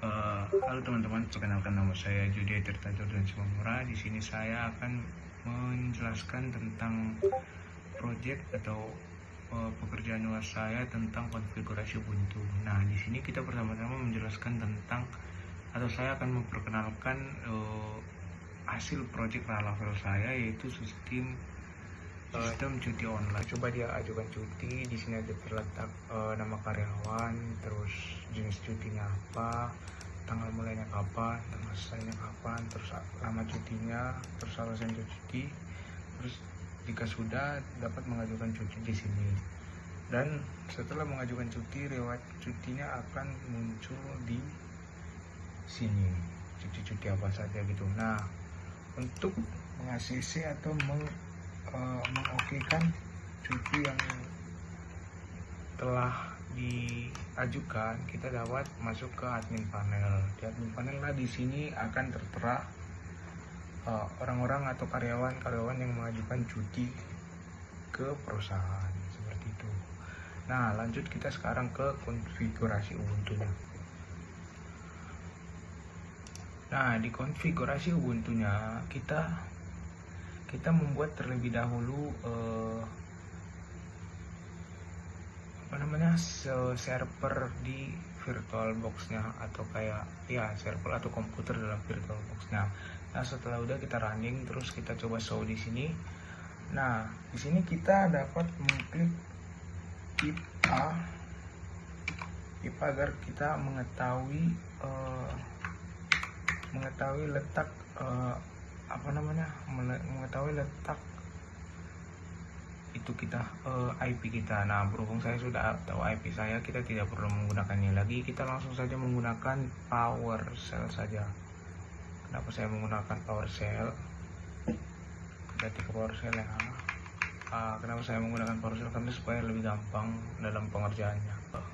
Halo teman-teman, perkenalkan nama saya Judi Tirta dan Simamura. Di sini saya akan menjelaskan tentang project atau pekerjaan luar saya tentang konfigurasi Ubuntu. Nah, di sini kita pertama-tama menjelaskan tentang atau saya akan memperkenalkan hasil project Laravel saya, yaitu sistem cuti online. Coba dia ajukan cuti. Di sini ada terletak nama karyawan, terus jenis cutinya apa, tanggal mulainya kapan, tanggal selesainya kapan, terus lama cutinya, terus alasan cuti, terus jika sudah dapat mengajukan cuti di sini. Dan setelah mengajukan cuti, riwayat cutinya akan muncul di sini, cuti-cuti apa saja gitu. Nah, untuk meng-ACC atau mengokekan cuti yang telah diajukan, kita dapat masuk ke admin panel. Di admin panel lah, di sini akan tertera orang-orang atau karyawan yang mengajukan cuti ke perusahaan seperti itu. Nah, lanjut kita sekarang ke konfigurasi Ubuntu-nya. Nah, di konfigurasi Ubuntu-nya kita membuat terlebih dahulu server di VirtualBox-nya, atau kayak server atau komputer dalam VirtualBox-nya. Nah, setelah udah kita running, terus kita coba show di sini. Nah, di sini kita dapat mengklik IPA agar kita mengetahui letak mengetahui letak itu kita IP kita. Nah, berhubung saya sudah tahu IP saya, kita tidak perlu menggunakannya lagi, kita langsung saja menggunakan PowerShell saja. Kenapa saya menggunakan PowerShell? Kita ke PowerShell ya. Kenapa saya menggunakan PowerShell? Karena supaya lebih gampang dalam pengerjaannya.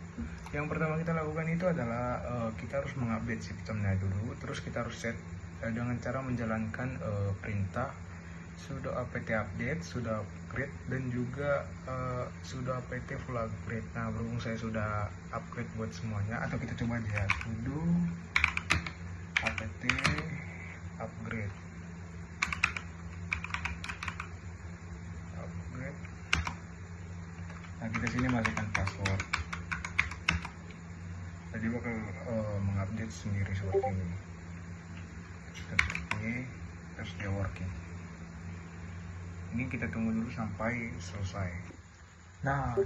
Yang pertama kita lakukan itu adalah kita harus mengupdate sistemnya dulu. Terus kita harus set dengan cara menjalankan perintah sudo apt update, sudo upgrade, dan juga sudo apt full upgrade. Nah, berhubung saya sudah upgrade buat semuanya, atau kita coba aja sudo apt upgrade. Nah, kita sini masukkan password. Jadi bakal mengupdate sendiri seperti ini. Terus dia working. Ini kita tunggu dulu sampai selesai. Nah,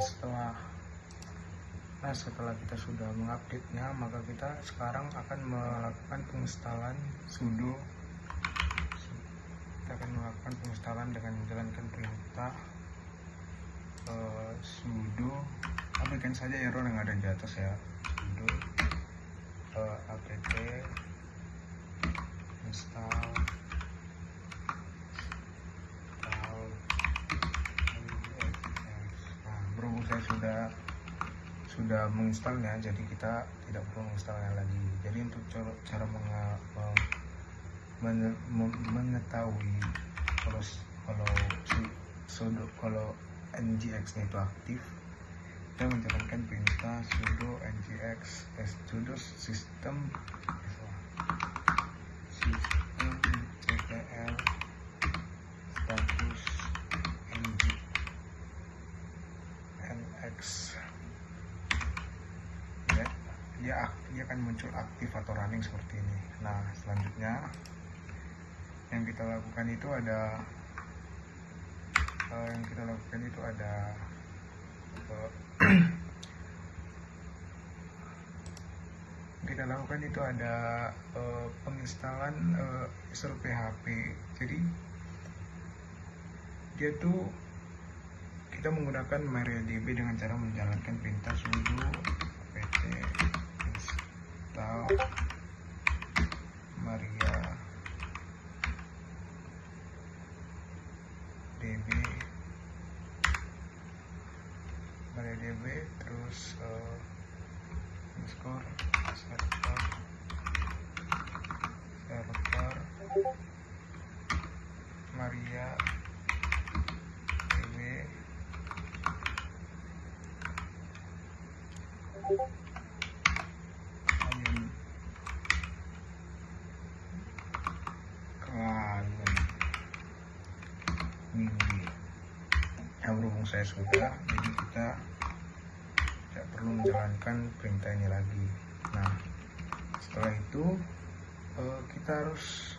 setelah kita sudah mengupdate-nya, maka kita sekarang akan melakukan penginstalan sudo. Kita akan melakukan penginstalan dengan menjalankan perintah sudo. Abaikan saja error yang ada di atas ya. Sudo apt install. Berhubung saya sudah menginstalnya, jadi kita tidak perlu menginstalnya lagi. Jadi untuk cara mengetahui kalau NGX-nya itu aktif, kita menjalankan perintah sudo NGX sudo system cpl status NX. Dia akan muncul aktif atau running seperti ini. Nah, selanjutnya yang kita lakukan itu ada penginstalan install PHP. Jadi dia tuh kita menggunakan MariaDB dengan cara menjalankan perintah sudo apt install MariaDB terus underscore server MariaDB saya sudah, jadi kita tidak perlu menjalankan perintah ini lagi. Nah, setelah itu kita harus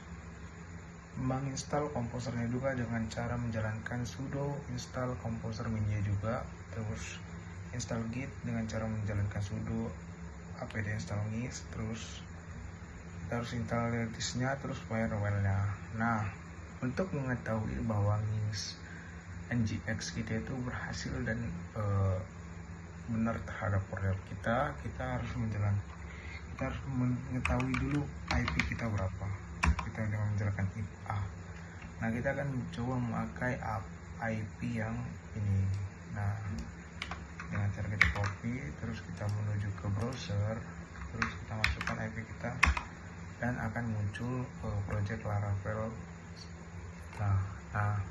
menginstal komposernya juga dengan cara menjalankan sudo install komposer minja juga, terus install git dengan cara menjalankan sudo apt install ngis, terus kita harus install disknya, terus firewall-nya. Nah, untuk mengetahui bahwa ngis NGX kita itu berhasil dan benar terhadap proyek kita harus mengetahui dulu IP kita berapa. Kita dengan menjalankan if a. Nah, kita akan mencoba memakai IP yang ini. Nah, dengan cara kita copy, terus kita menuju ke browser, terus kita masukkan IP kita, dan akan muncul project Laravel. Nah,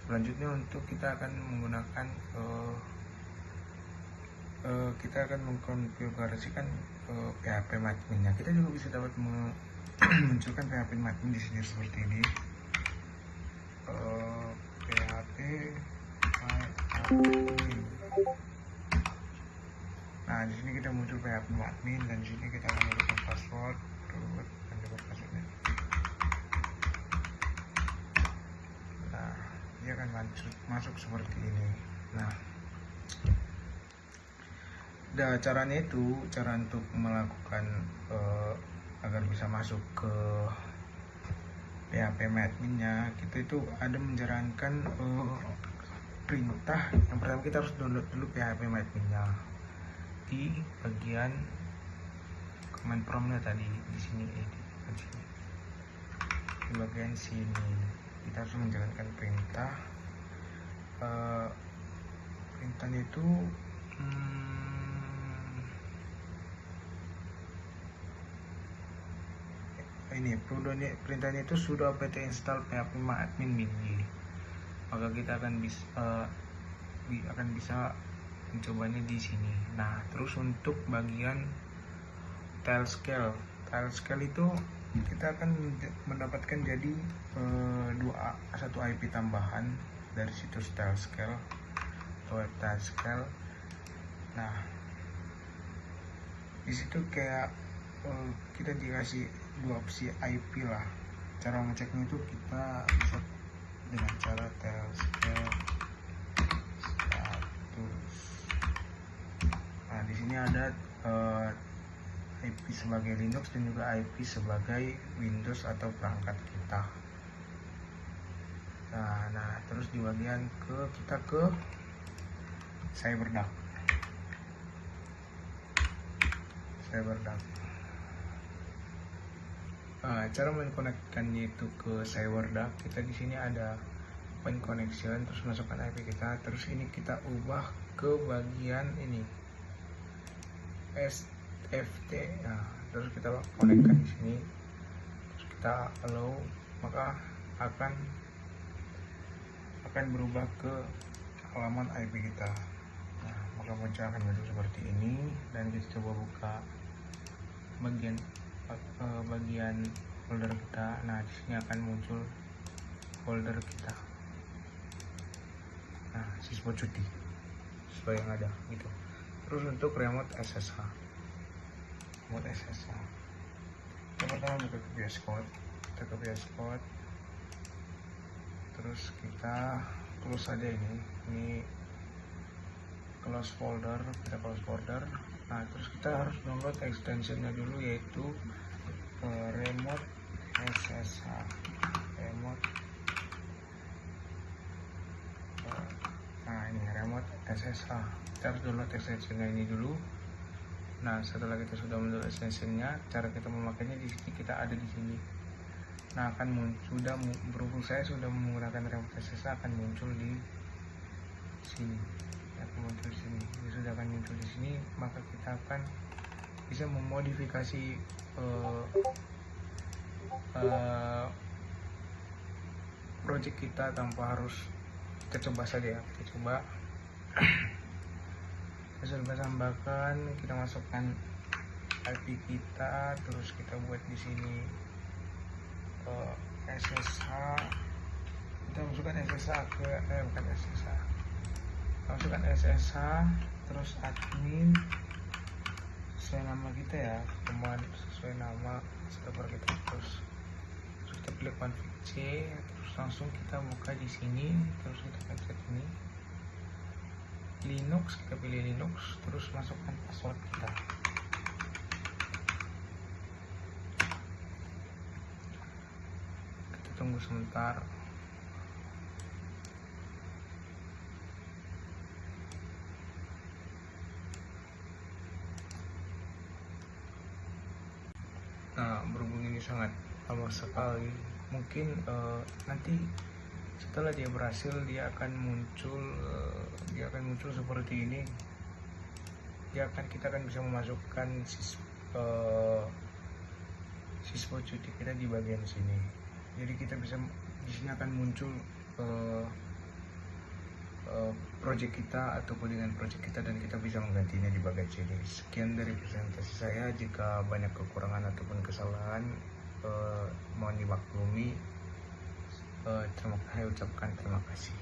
selanjutnya untuk kita akan menggunakan kita akan mengkonfigurasikan PHP admin-nya. Kita juga bisa dapat munculkan PHP admin di sini seperti ini. PHP admin. Nah, di sini kita muncul PHP admin, dan di sini kita akan memberikan password, root, dan juga passwordnya. Nah, dia akan masuk seperti ini. Nah, caranya itu, cara untuk melakukan agar bisa masuk ke PHP admin-nya, kita itu ada menjalankan perintah. Yang pertama kita harus download dulu PHP admin-nya di bagian command prompt-nya tadi di sini, di bagian sini kita harus menjalankan perintah. Perintahnya itu ini perintahnya itu sudah apt install PHP admin mini, maka kita akan bisa mencobanya di sini. Nah, terus untuk bagian tile scale itu kita akan mendapatkan jadi satu IP tambahan dari situs tile scale atau web tile scale. Nah, di situ kayak kita dikasih dua opsi IP lah. Cara ngeceknya itu kita bisa dengan cara tile scale status. Nah, di sini ada IP sebagai Linux dan juga IP sebagai Windows atau perangkat kita. Nah, terus di bagian kita ke CyberDuck. Cara menkonekkannya itu ke CyberDuck, kita di sini ada point connection, terus masukkan IP kita, terus ini kita ubah ke bagian ini SFT. Nah, terus kita konekkan di sini, terus kita allow, maka akan berubah ke halaman IP kita. Nah, maka muncul akan muncul seperti ini, dan kita coba buka bagian folder kita. Nah, di sini akan muncul folder kita. Nah, siswa cuti sesuai yang ada gitu. Terus untuk remote SSH, kita pertama buka ke VS Code, terus kita close aja ini close folder. Nah, terus kita harus download extensionnya dulu, yaitu remote SSH. Nah, ini remote SSH. Kita harus download extensionnya ini dulu. Nah, setelah kita sudah download extensionnya, cara kita memakainya di sini, kita ada di sini. Nah, berhubung saya sudah menggunakan remote SSH, akan muncul di sini. Ini sudah akan muncul di sini, maka kita akan bisa memodifikasi project kita tanpa harus kita coba saja. Kita coba kita sudah tambahkan, kita masukkan IP kita, terus kita buat di sini SSH. Kita masukkan SSH ke bukan SSH. masukkan SSH, terus admin sesuai nama kita ya, teman sesuai nama server kita, terus kita pilih config C, terus langsung kita buka di sini, terus kita pencet ini Linux, kita pilih Linux, terus masukkan password kita. Kita tunggu sebentar. Nah, berhubung ini sangat lama sekali, mungkin nanti setelah dia berhasil dia akan muncul seperti ini. Kita akan bisa memasukkan siswa cuti kita di bagian sini. Jadi kita bisa di sini akan muncul project kita atau codingan project kita, dan kita bisa menggantinya di bagian sini. Sekian dari presentasi saya. Jika banyak kekurangan ataupun kesalahan, mohon dimaklumi. Saya ucapkan terima kasih.